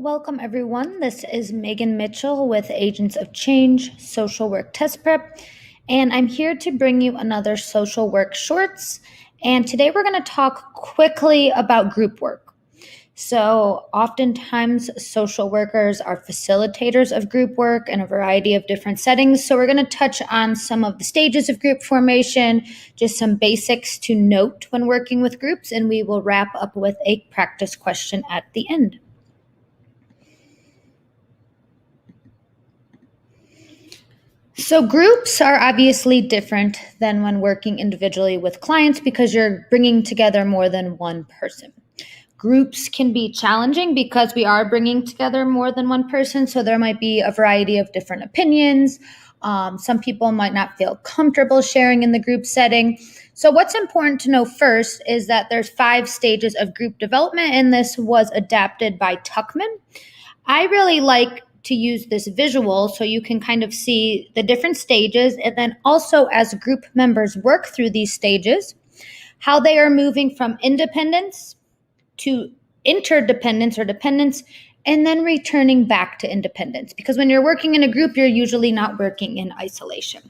Welcome, everyone. This is Megan Mitchell with Agents of Change Social Work Test Prep, and I'm here to bring you another Social Work Shorts. And today we're going to talk quickly about group work. So oftentimes social workers are facilitators of group work in a variety of different settings. So we're going to touch on some of the stages of group formation, just some basics to note when working with groups, and we will wrap up with a practice question at the end. So groups are obviously different than when working individually with clients because you're bringing together more than one person. Groups can be challenging because we are bringing together more than one person, so there might be a variety of different opinions. Some people might not feel comfortable sharing in the group setting. So what's important to know first is that there's 5 stages of group development, and this was adapted by Tuckman. I really like to use this visual so you can kind of see the different stages, and then also as group members work through these stages, how they are moving from independence to interdependence or dependence, and then returning back to independence. Because when you're working in a group, you're usually not working in isolation.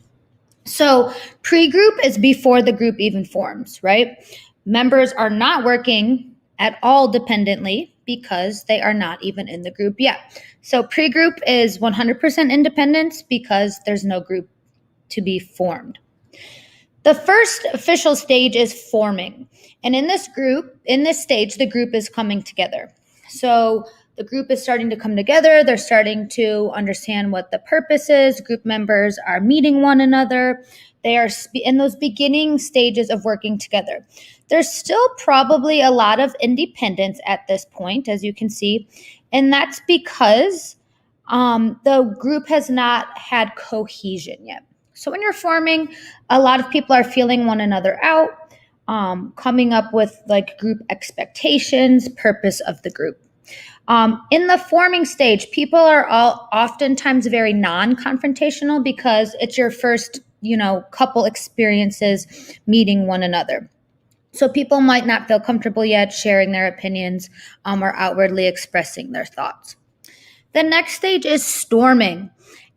So pre-group is before the group even forms, right? Members are not working at all dependently because they are not even in the group yet. So pre-group is 100% independence because there's no group to be formed. The first official stage is forming. And in this stage, the group is coming together. So the group is starting to come together. They're starting to understand what the purpose is. Group members are meeting one another. They are in those beginning stages of working together. There's still probably a lot of independence at this point, as you can see, and that's because the group has not had cohesion yet. So when you're forming, a lot of people are feeling one another out, coming up with like group expectations, purpose of the group. In the forming stage, people are oftentimes very non-confrontational because it's your first, couple experiences meeting one another. So people might not feel comfortable yet sharing their opinions or outwardly expressing their thoughts. The next stage is storming.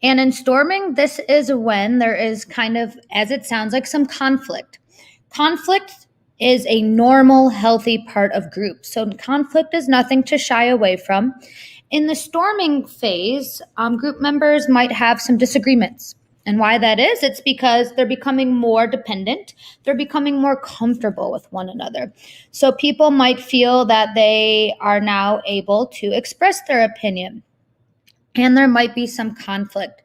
And in storming, this is when there is kind of, as it sounds like, some conflict. Conflict is a normal, healthy part of groups. So conflict is nothing to shy away from. In the storming phase, group members might have some disagreements. And why that is, it's because they're becoming more dependent. They're becoming more comfortable with one another. So people might feel that they are now able to express their opinion. And there might be some conflict.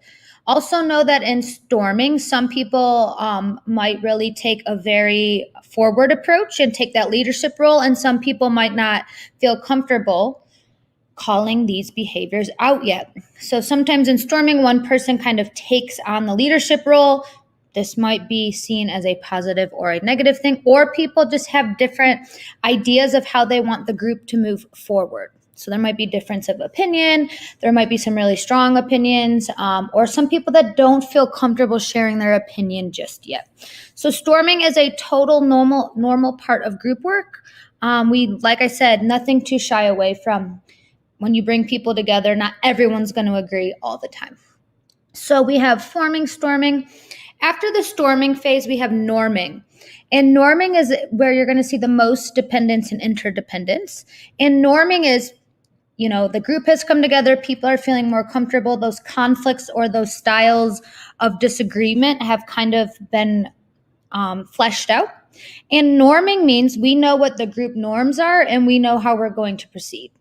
Also know that in storming, some people might really take a very forward approach and take that leadership role, and some people might not feel comfortable calling these behaviors out yet. So sometimes in storming, one person kind of takes on the leadership role. This might be seen as a positive or a negative thing, or people just have different ideas of how they want the group to move forward. So there might be difference of opinion. There might be some really strong opinions, or some people that don't feel comfortable sharing their opinion just yet. So storming is a total normal part of group work. Like I said, nothing to shy away from. When you bring people together, not everyone's going to agree all the time. So we have forming, storming. After the storming phase, we have norming. And norming is where you're going to see the most dependence and interdependence. And norming is, the group has come together, people are feeling more comfortable, those conflicts or those styles of disagreement have kind of been fleshed out. And norming means we know what the group norms are and we know how we're going to proceed.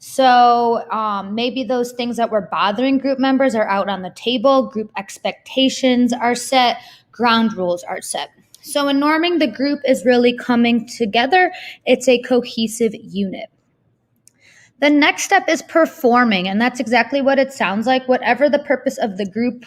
So maybe those things that were bothering group members are out on the table, group expectations are set, ground rules are set. So in norming, the group is really coming together. It's a cohesive unit. The next step is performing, and that's exactly what it sounds like. Whatever the purpose of the group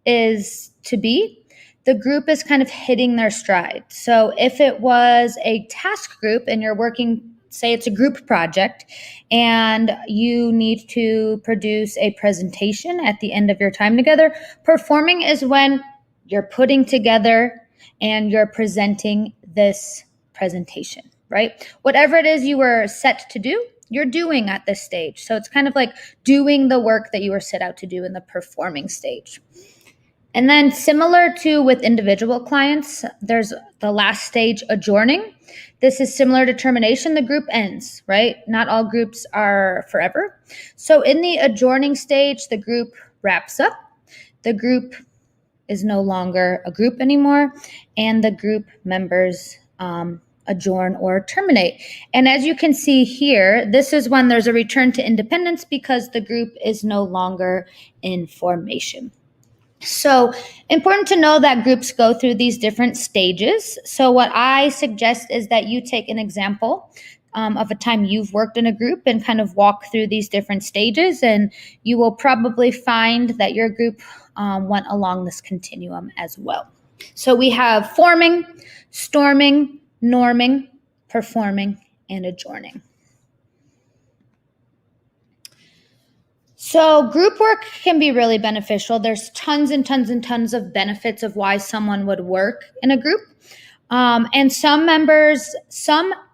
is to be, the group is kind of hitting their stride. So if it was a task group and you're working, say it's a group project, and you need to produce a presentation at the end of your time together, performing is when you're putting together and you're presenting this presentation, right? Whatever it is you were set to do, you're doing at this stage. So it's kind of like doing the work that you were set out to do in the performing stage. And then similar to with individual clients, there's the last stage, adjourning. This is similar to termination. The group ends, right? Not all groups are forever. So in the adjourning stage, the group wraps up. The group is no longer a group anymore, and the group members adjourn or terminate. And as you can see here, this is when there's a return to independence because the group is no longer in formation. So important to know that groups go through these different stages. So what I suggest is that you take an example of a time you've worked in a group and kind of walk through these different stages, and you will probably find that your group went along this continuum as well. So we have forming, storming, norming, performing, and adjourning. So group work can be really beneficial. There's tons and tons and tons of benefits of why someone would work in a group. And some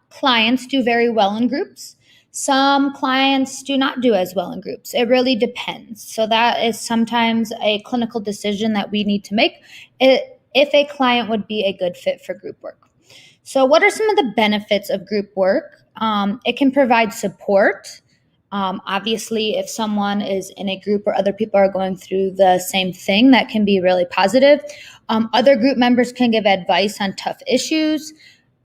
clients do very well in groups. Some clients do not do as well in groups. It really depends. So that is sometimes a clinical decision that we need to make if a client would be a good fit for group work. So what are some of the benefits of group work? It can provide support. Obviously, if someone is in a group where other people are going through the same thing, that can be really positive. Other group members can give advice on tough issues.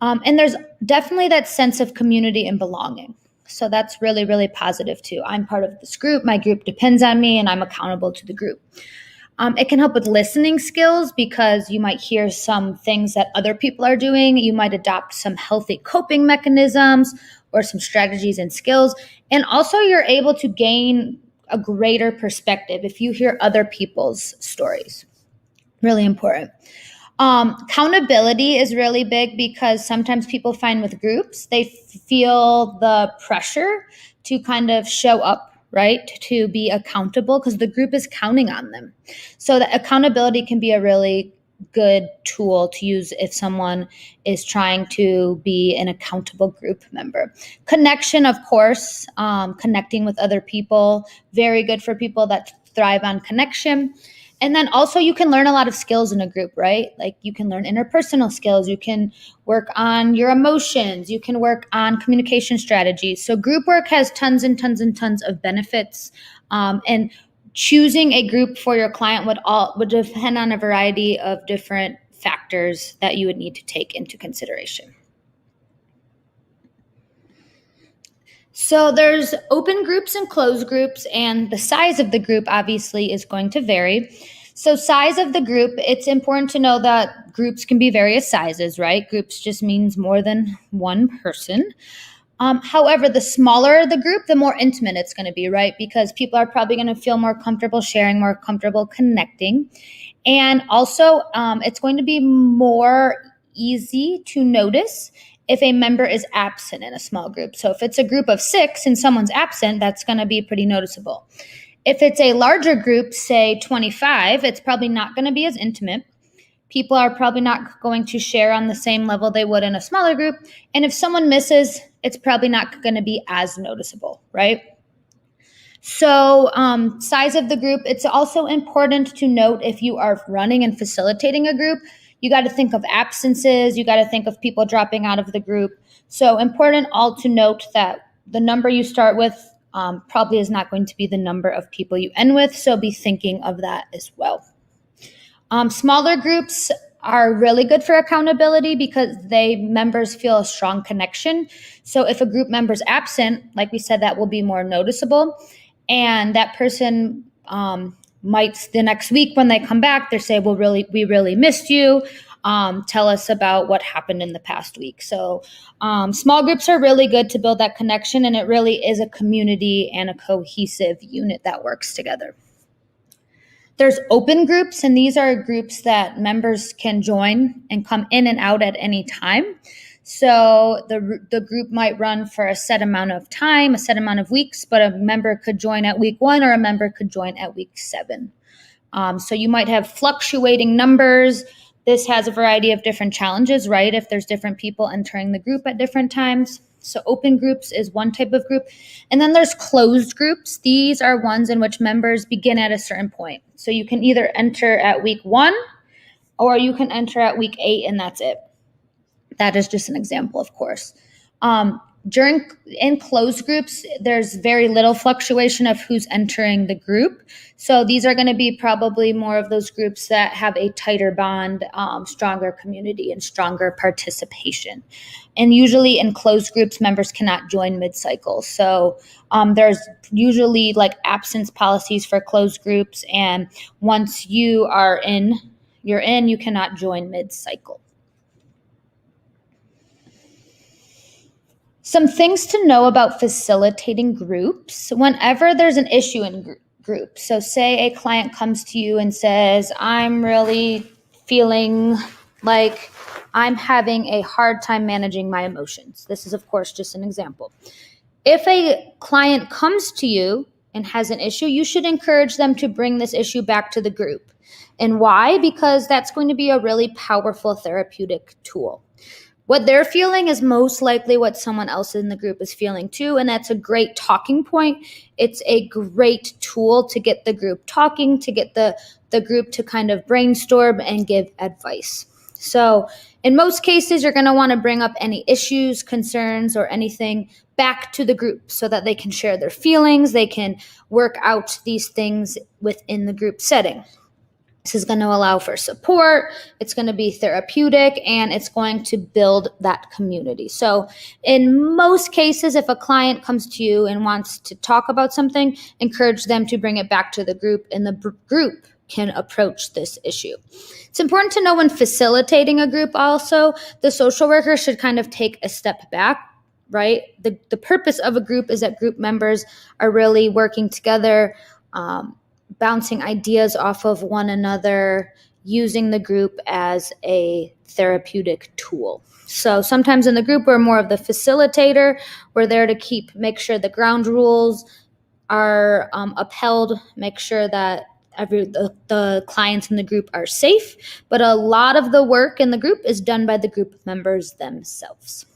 And there's definitely that sense of community and belonging. So that's really, really positive too. I'm part of this group. My group depends on me and I'm accountable to the group. It can help with listening skills because you might hear some things that other people are doing. You might adopt some healthy coping mechanisms or some strategies and skills. And also you're able to gain a greater perspective if you hear other people's stories. Really important. Accountability is really big because sometimes people find with groups, they feel the pressure to kind of show up, right? To be accountable because the group is counting on them. So the accountability can be a really good tool to use if someone is trying to be an accountable group member. Connection, of course, connecting with other people, very good for people that thrive on connection. And then also you can learn a lot of skills in a group, right? Like you can learn interpersonal skills. You can work on your emotions. You can work on communication strategies. So group work has tons and tons and tons of benefits. And choosing a group for your client would depend on a variety of different factors that you would need to take into consideration. So there's open groups and closed groups, and the size of the group obviously is going to vary. So size of the group, it's important to know that groups can be various sizes, right? Groups just means more than one person. However, the smaller the group, the more intimate it's going to be, right? Because people are probably going to feel more comfortable sharing, more comfortable connecting. And also, it's going to be more easy to notice if a member is absent in a small group. So if it's a group of 6 and someone's absent, that's going to be pretty noticeable. If it's a larger group, say 25, it's probably not going to be as intimate. People are probably not going to share on the same level they would in a smaller group. And if someone misses, it's probably not going to be as noticeable, right? So size of the group, it's also important to note if you are running and facilitating a group, you got to think of absences, you got to think of people dropping out of the group. So important all to note that the number you start with probably is not going to be the number of people you end with, so be thinking of that as well. Smaller groups are really good for accountability because members feel a strong connection. So if a group member's absent, like we said, that will be more noticeable. And that person might, the next week when they come back, they say, well, we really missed you. Tell us about what happened in the past week. So small groups are really good to build that connection, and it really is a community and a cohesive unit that works together. There's open groups, and these are groups that members can join and come in and out at any time. So the group might run for a set amount of time, a set amount of weeks, but a member could join at week 1 or a member could join at week 7. So you might have fluctuating numbers. This has a variety of different challenges, right? If there's different people entering the group at different times. So open groups is one type of group. And then there's closed groups. These are ones in which members begin at a certain point. So you can either enter at week 1 or you can enter at week 8 and that's it. That is just an example, of course. In closed groups, there's very little fluctuation of who's entering the group. So these are going to be probably more of those groups that have a tighter bond, stronger community, and stronger participation. And usually in closed groups, members cannot join mid-cycle. So there's usually like absence policies for closed groups. And once you are in, you cannot join mid-cycle. Some things to know about facilitating groups. Whenever there's an issue in groups, so say a client comes to you and says, I'm really feeling like I'm having a hard time managing my emotions. This is, of course, just an example. If a client comes to you and has an issue, you should encourage them to bring this issue back to the group. And why? Because that's going to be a really powerful therapeutic tool. What they're feeling is most likely what someone else in the group is feeling too, and that's a great talking point. It's a great tool to get the group talking, to get the group to kind of brainstorm and give advice. So in most cases, you're going to want to bring up any issues, concerns, or anything back to the group so that they can share their feelings, they can work out these things within the group setting. This is going to allow for support, it's going to be therapeutic, and it's going to build that community. So in most cases, if a client comes to you and wants to talk about something, encourage them to bring it back to the group, and the group can approach this issue. It's important to know when facilitating a group also, the social worker should kind of take a step back, right? The purpose of a group is that group members are really working together, bouncing ideas off of one another, using the group as a therapeutic tool. So sometimes in the group, we're more of the facilitator. We're there to make sure the ground rules are upheld, make sure that the clients in the group are safe. But a lot of the work in the group is done by the group members themselves.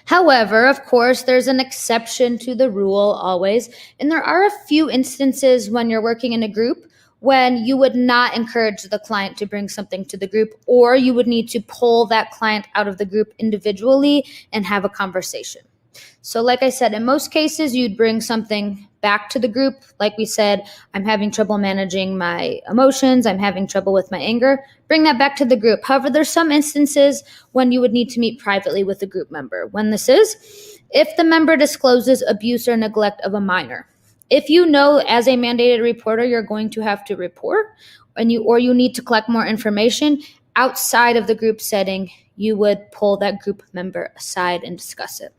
However, of course, there's an exception to the rule always, and there are a few instances when you're working in a group when you would not encourage the client to bring something to the group, or you would need to pull that client out of the group individually and have a conversation. So like I said, in most cases, you'd bring something back to the group. Like we said, I'm having trouble managing my emotions. I'm having trouble with my anger. Bring that back to the group. However, there's some instances when you would need to meet privately with a group member. When this is, if the member discloses abuse or neglect of a minor. If you know as a mandated reporter, you're going to have to report or you need to collect more information outside of the group setting, you would pull that group member aside and discuss it.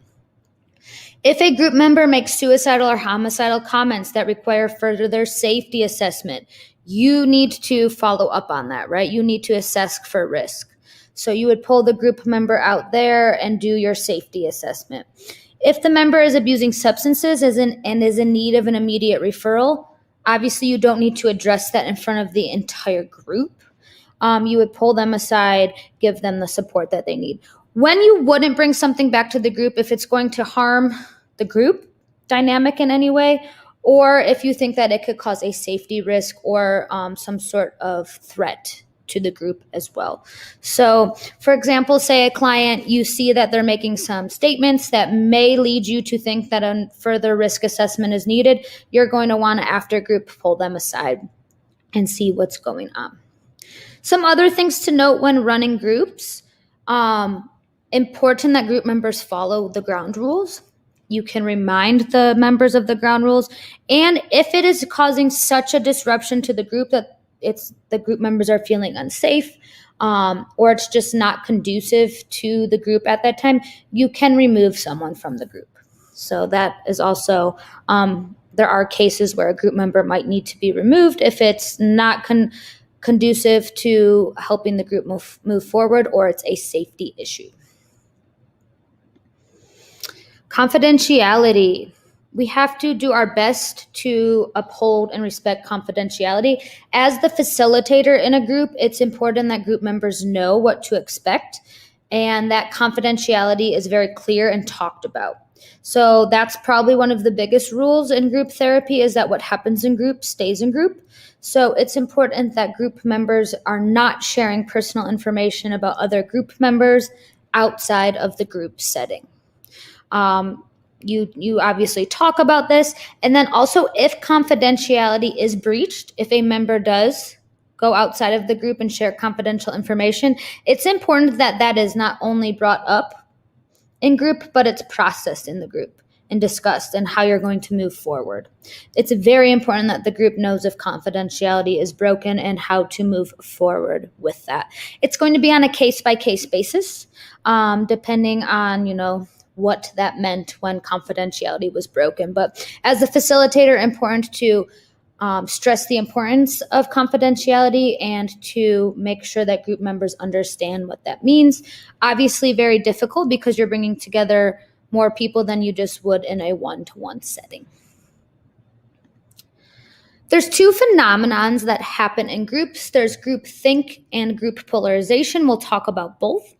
If a group member makes suicidal or homicidal comments that require further safety assessment, you need to follow up on that, right? You need to assess for risk. So you would pull the group member out there and do your safety assessment. If the member is abusing substances and is in need of an immediate referral, obviously you don't need to address that in front of the entire group. You would pull them aside, give them the support that they need. When you wouldn't bring something back to the group, if it's going to harm the group dynamic in any way, or if you think that it could cause a safety risk or some sort of threat to the group as well. So, for example, say a client, you see that they're making some statements that may lead you to think that a further risk assessment is needed, you're going to want to, after group, pull them aside and see what's going on. Some other things to note when running groups. Important that group members follow the ground rules. You can remind the members of the ground rules. And if it is causing such a disruption to the group that the group members are feeling unsafe, or it's just not conducive to the group at that time, you can remove someone from the group. So that is also, there are cases where a group member might need to be removed if it's not conducive to helping the group move forward, or it's a safety issue. Confidentiality. We have to do our best to uphold and respect confidentiality. As the facilitator in a group, it's important that group members know what to expect. and that confidentiality is very clear and talked about. So that's probably one of the biggest rules in group therapy, is that what happens in group stays in group. So it's important that group members are not sharing personal information about other group members outside of the group setting. You obviously talk about this. And then also, if confidentiality is breached, if a member does go outside of the group and share confidential information, it's important that that is not only brought up in group, but it's processed in the group and discussed and how you're going to move forward. It's very important that the group knows if confidentiality is broken and how to move forward with that. It's going to be on a case-by-case basis, depending on, what that meant when confidentiality was broken. But as a facilitator, important to stress the importance of confidentiality and to make sure that group members understand what that means. Obviously, very difficult because you're bringing together more people than you just would in a one-to-one setting. There's two phenomenons that happen in groups. There's groupthink and group polarization. We'll talk about both.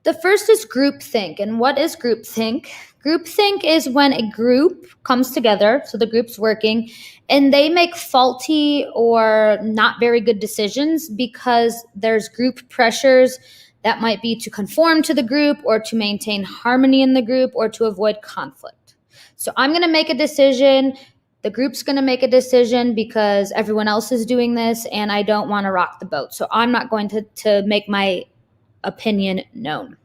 The first is groupthink. And what is groupthink? Groupthink is when a group comes together, so the group's working, and they make faulty or not very good decisions because there's group pressures that might be to conform to the group or to maintain harmony in the group or to avoid conflict. So I'm going to make a decision. The group's going to make a decision because everyone else is doing this, and I don't want to rock the boat. So I'm not going to make my opinion known.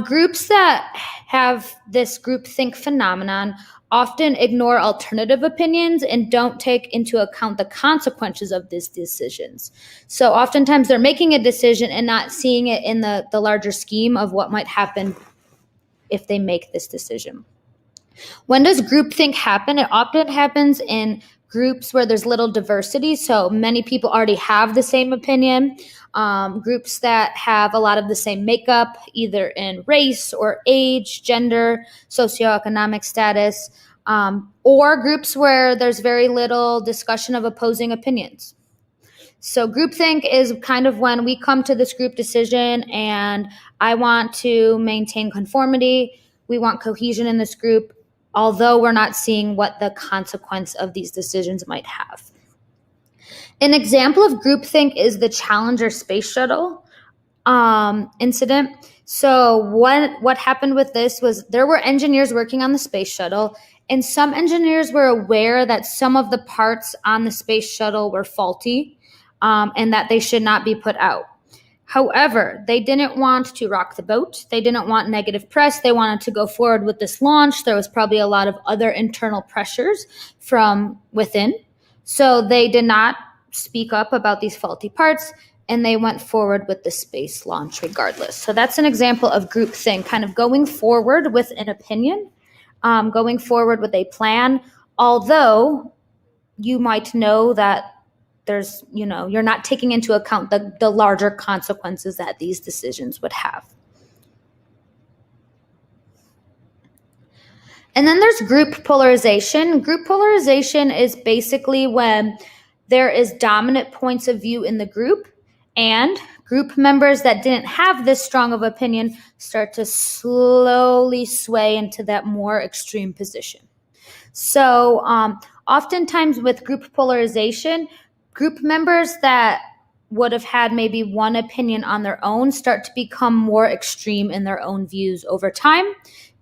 Groups that have this groupthink phenomenon often ignore alternative opinions and don't take into account the consequences of these decisions. So oftentimes they're making a decision and not seeing it in the larger scheme of what might happen if they make this decision. When does groupthink happen? It often happens in groups where there's little diversity, so many people already have the same opinion. Groups that have a lot of the same makeup, either in race or age, gender, socioeconomic status, or groups where there's very little discussion of opposing opinions. So groupthink is kind of when we come to this group decision and I want to maintain conformity. We want cohesion in this group, although we're not seeing what the consequence of these decisions might have. An example of groupthink is the Challenger space shuttle incident. So what happened with this was there were engineers working on the space shuttle, and some engineers were aware that some of the parts on the space shuttle were faulty and that they should not be put out. However, they didn't want to rock the boat. They didn't want negative press. They wanted to go forward with this launch. There was probably a lot of other internal pressures from within. So they did not speak up about these faulty parts, and they went forward with the space launch regardless. So that's an example of groupthink, kind of going forward with an opinion, going forward with a plan, although you might know that there's, you're not taking into account the larger consequences that these decisions would have. And then there's group polarization. Group polarization is basically when there is dominant points of view in the group, and group members that didn't have this strong of opinion start to slowly sway into that more extreme position. So oftentimes with group polarization, group members that would have had maybe one opinion on their own start to become more extreme in their own views over time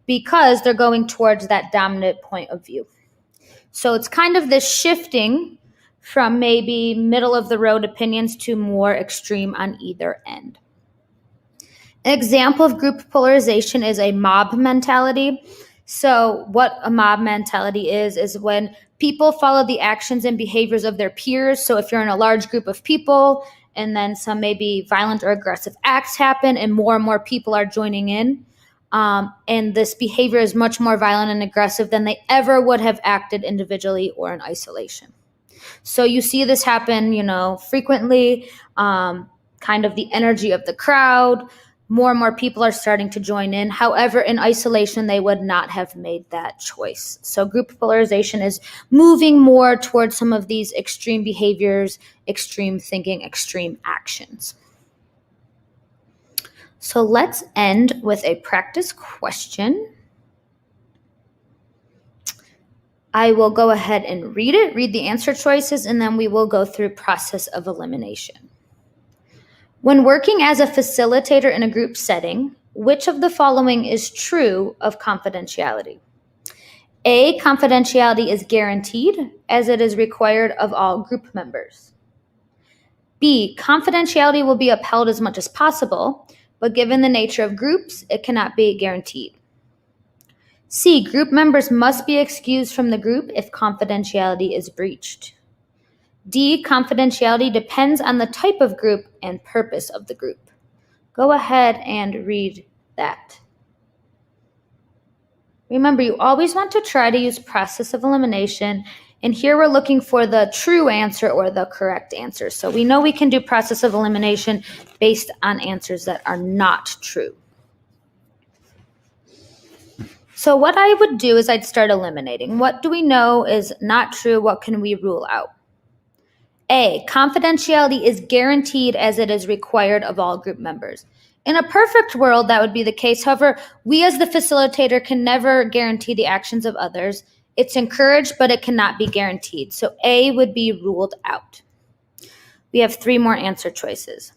because they're going towards that dominant point of view. So it's kind of this shifting from maybe middle of the road opinions to more extreme on either end. An example of group polarization is a mob mentality. So what a mob mentality is when people follow the actions and behaviors of their peers. So if you're in a large group of people and then some maybe violent or aggressive acts happen and more people are joining in, and this behavior is much more violent and aggressive than they ever would have acted individually or in isolation. So you see this happen, frequently, kind of the energy of the crowd. More and more people are starting to join in. However, in isolation, they would not have made that choice. So group polarization is moving more towards some of these extreme behaviors, extreme thinking, extreme actions. So let's end with a practice question. I will go ahead and read the answer choices, and then we will go through process of elimination. When working as a facilitator in a group setting, which of the following is true of confidentiality? A, confidentiality is guaranteed as it is required of all group members. B, confidentiality will be upheld as much as possible, but given the nature of groups, it cannot be guaranteed. C, group members must be excused from the group if confidentiality is breached. D, confidentiality depends on the type of group and purpose of the group. Go ahead and read that. Remember, you always want to try to use process of elimination, and here we're looking for the true answer or the correct answer. So we know we can do process of elimination based on answers that are not true. So what I would do is I'd start eliminating. What do we know is not true? What can we rule out? A, confidentiality is guaranteed as it is required of all group members. In a perfect world, that would be the case. However, we as the facilitator can never guarantee the actions of others. It's encouraged, but it cannot be guaranteed. So A would be ruled out. We have 3 more answer choices.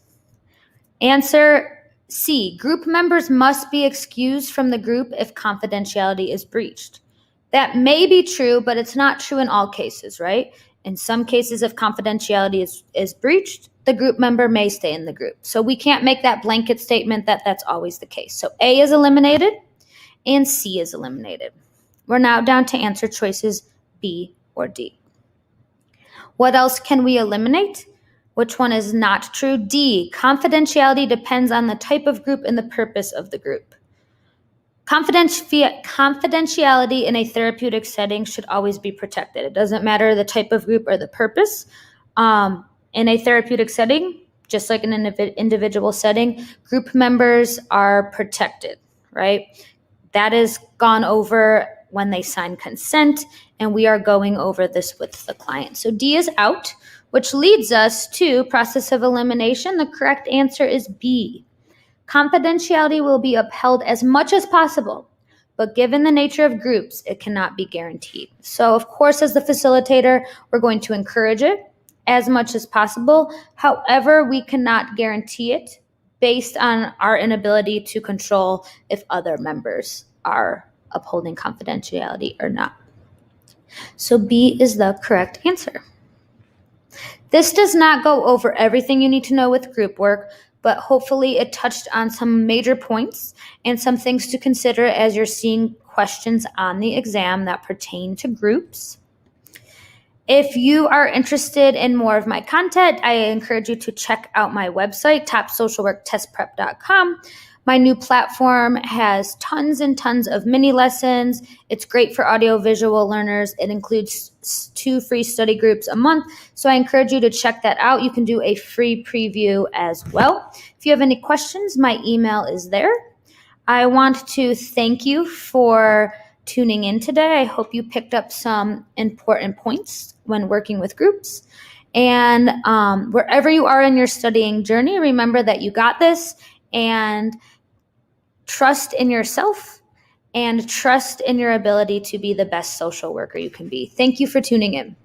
Answer C, group members must be excused from the group if confidentiality is breached. That may be true, but it's not true in all cases, right? In some cases, if confidentiality is breached, the group member may stay in the group. So we can't make that blanket statement that that's always the case. So A is eliminated and C is eliminated. We're now down to answer choices B or D. What else can we eliminate? Which one is not true? D, confidentiality depends on the type of group and the purpose of the group. Confidentiality in a therapeutic setting should always be protected. It doesn't matter the type of group or the purpose. In a therapeutic setting, just like in an individual setting, group members are protected, right? That is gone over when they sign consent, and we are going over this with the client. So D is out, which leads us to process of elimination. The correct answer is B. Confidentiality will be upheld as much as possible, but given the nature of groups, it cannot be guaranteed. So, of course, as the facilitator, we're going to encourage it as much as possible. However, we cannot guarantee it based on our inability to control if other members are upholding confidentiality or not. So B is the correct answer. This does not go over everything you need to know with group work, but hopefully it touched on some major points and some things to consider as you're seeing questions on the exam that pertain to groups. If you are interested in more of my content, I encourage you to check out my website, topsocialworktestprep.com. My new platform has tons and tons of mini lessons. It's great for audiovisual learners. It includes 2 free study groups a month. So I encourage you to check that out. You can do a free preview as well. If you have any questions, my email is there. I want to thank you for tuning in today. I hope you picked up some important points when working with groups. And wherever you are in your studying journey, remember that you got this, and trust in yourself and trust in your ability to be the best social worker you can be. Thank you for tuning in.